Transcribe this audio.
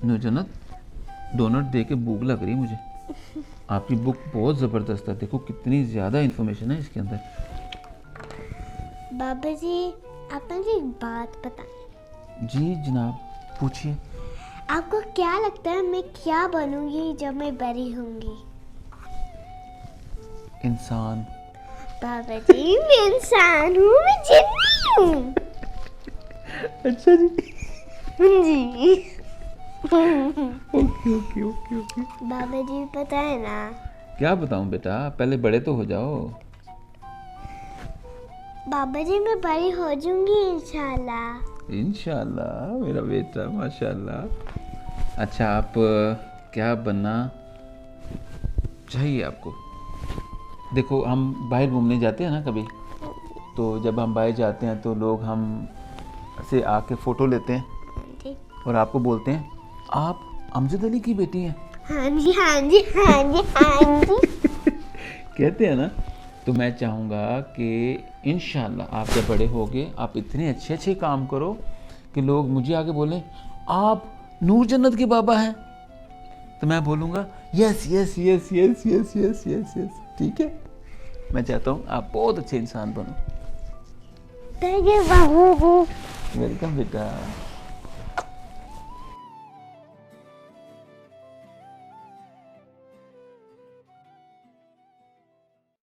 नूरजन्नत, donut दे के भूख लग रही है मुझे। आपकी बुक बहुत ज़बरदस्त है, देखो कितनी ज़्यादा इन्फॉर्मेशन है इसके अंदर। बाबा जी, आप मुझे एक बात बताएं। जी जनाब, पूछिए। आपको क्या लगता है मैं क्या बनूंगी जब मैं बड़ी होंगी? इंसान। बाबा जी, मैं इंसान हूँ, मैं जिंदा हूँ। अच्छा जी। जी। Okay okay okay okay. बाबा जी पता है ना, क्या बताऊं बेटा, पहले बड़े तो हो जाओ। बाबा जी मैं बड़ी हो जाऊंगी इंशाल्लाह। इंशाल्लाह मेरा बेटा, माशाल्लाह। अच्छा, आप क्या बनना चाहिए आपको? देखो, हम बाहर घूमने जाते हैं ना कभी, तो जब हम बाहर जाते हैं तो लोग हम से आके फ़ोटो लेते हैं जी। और आपको बोलते हैं आप अमजद अली की बेटी हैं। हाँ जी हाँ जी हाँ जी हाँ जी। कहते हैं ना। तो मैं चाहूँगा कि इंशाल्लाह आप जब बड़े होगे आप इतने अच्छे अच्छे काम करो कि लोग मुझे आके बोलें आप नूर जन्नत के बाबा हैं। तो मैं बोलूँगा yes yes yes yes yes yes yes yes, ठीक है। मैं चाहता हूँ आप बहुत अच्छे इंसान बनो। थैंक यू बाबू जी। वेलकम बेटा।